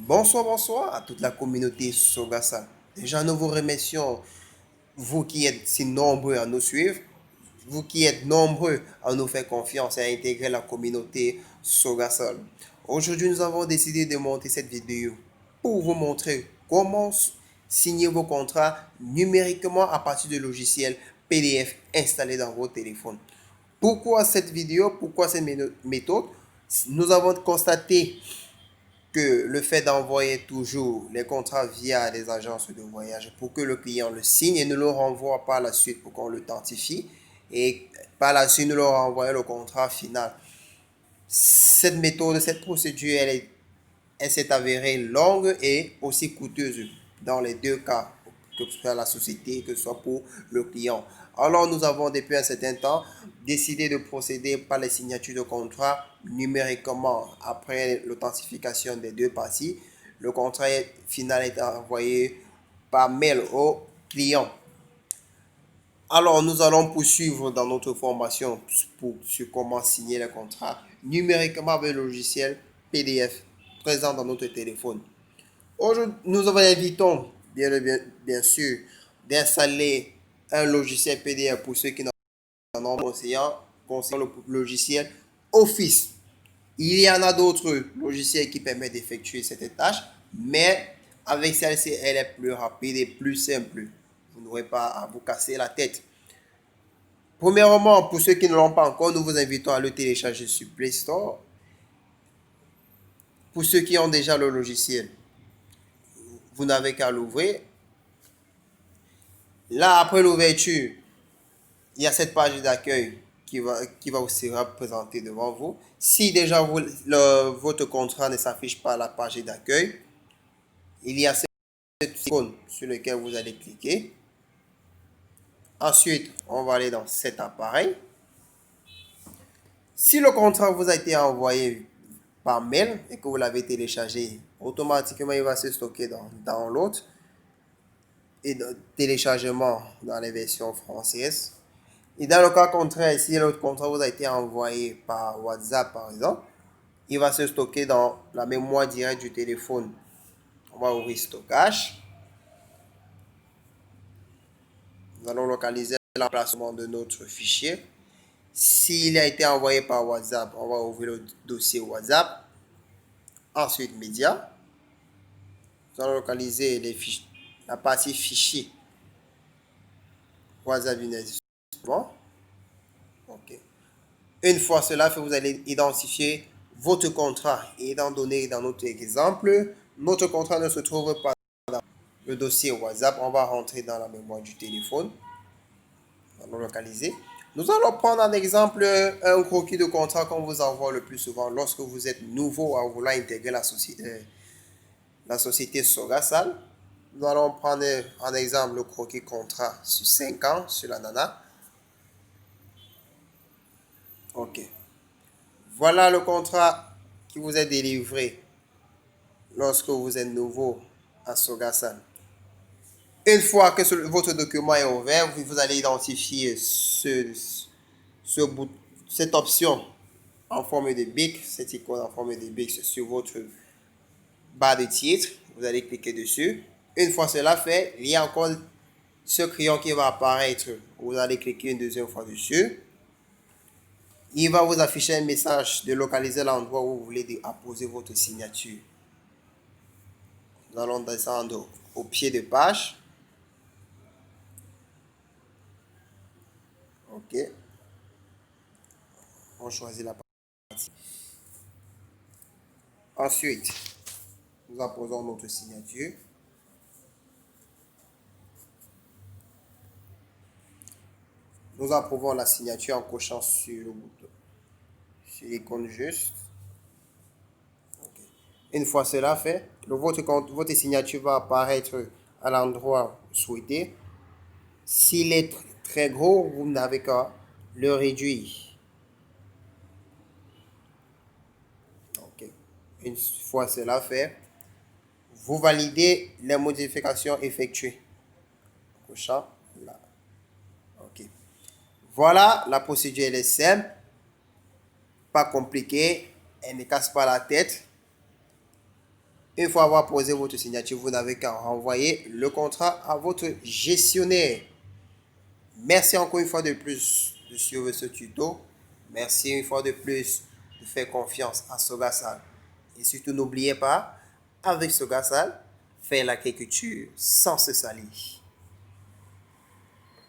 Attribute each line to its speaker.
Speaker 1: Bonsoir, bonsoir à toute la communauté Sogasa. Déjà, nous vous remercions, vous qui êtes si nombreux à nous suivre, vous qui êtes nombreux à nous faire confiance et à intégrer la communauté Sogasol. Aujourd'hui, nous avons décidé de monter cette vidéo pour vous montrer comment signer vos contrats numériquement à partir de logiciels PDF installés dans vos téléphones. Pourquoi cette vidéo? Pourquoi cette méthode? Nous avons constaté que le fait d'envoyer toujours les contrats via des agences de voyage pour que le client le signe et nous le renvoie par la suite pour qu'on l'authentifie et par la suite nous leur renvoie le contrat final. Cette méthode, cette procédure, elle s'est avérée longue et aussi coûteuse dans les deux cas, que ce soit la société, que ce soit pour le client. Alors nous avons depuis un certain temps décidé de procéder par les signatures de contrat numériquement après l'authentification des deux parties. Le contrat final est envoyé par mail au client. Alors, nous allons poursuivre dans notre formation sur comment signer le contrat numériquement avec le logiciel PDF présent dans notre téléphone. Aujourd'hui, nous vous invitons, bien sûr, d'installer un logiciel PDF pour ceux qui n'en ont pas concernant le logiciel Office. Il y en a d'autres logiciels qui permettent d'effectuer cette tâche, mais avec celle-ci, elle est plus rapide et plus simple. Vous n'aurez pas à vous casser la tête. Premièrement, pour ceux qui ne l'ont pas encore, nous vous invitons à le télécharger sur Play Store. Pour ceux qui ont déjà le logiciel, vous n'avez qu'à l'ouvrir. Là, après l'ouverture, il y a cette page d'accueil qui va aussi représenter devant vous. Si déjà votre contrat ne s'affiche pas à la page d'accueil, il y a cette icône sur laquelle vous allez cliquer. Ensuite, on va aller dans cet appareil. Si le contrat vous a été envoyé par mail et que vous l'avez téléchargé, automatiquement il va se stocker dans Download et dans téléchargement dans les versions françaises. Et dans le cas contraire, si le contrat vous a été envoyé par WhatsApp par exemple, il va se stocker dans la mémoire directe du téléphone. On va ouvrir stockage. Nous allons localiser l'emplacement de notre fichier. S'il a été envoyé par WhatsApp, on va ouvrir le dossier WhatsApp. Ensuite, médias. Nous allons localiser la partie fichier WhatsApp Business. Bon. OK. Une fois cela fait, vous allez identifier votre contrat. Et étant donné dans notre exemple, notre contrat ne se trouve pas dans le dossier WhatsApp. On va rentrer dans la mémoire du téléphone. On va localiser. Nous allons prendre un exemple, un croquis de contrat qu'on vous envoie le plus souvent lorsque vous êtes nouveau à vouloir intégrer la société Sogasal. Nous allons prendre en exemple le croquis contrat sur 5 ans sur la nana. OK. Voilà le contrat qui vous est délivré lorsque vous êtes nouveau à Sogasal. Une fois que votre document est ouvert, vous allez identifier cette option en forme de bic, cette icône en forme de bic sur votre barre de titre. Vous allez cliquer dessus. Une fois cela fait, il y a encore ce crayon qui va apparaître. Vous allez cliquer une deuxième fois dessus. Il va vous afficher un message de localiser l'endroit où vous voulez apposer votre signature. Nous allons descendre au pied de page. OK. On choisit la partie. Ensuite, nous apposons notre signature. Nous approuvons la signature en cochant sur le bouton, sur l'icône juste. Okay. Une fois cela fait, votre signature va apparaître à l'endroit souhaité. S'il est très gros, vous n'avez qu'à le réduire. Okay. Une fois cela fait, vous validez les modifications effectuées. Cochant là. OK. Voilà, la procédure elle est simple, pas compliquée, elle ne casse pas la tête. Une fois avoir posé votre signature, vous n'avez qu'à renvoyer le contrat à votre gestionnaire. Merci encore une fois de plus de suivre ce tuto. Merci une fois de plus de faire confiance à Sogasal. Et surtout, n'oubliez pas, avec Sogasal, faire l'agriculture sans se salir.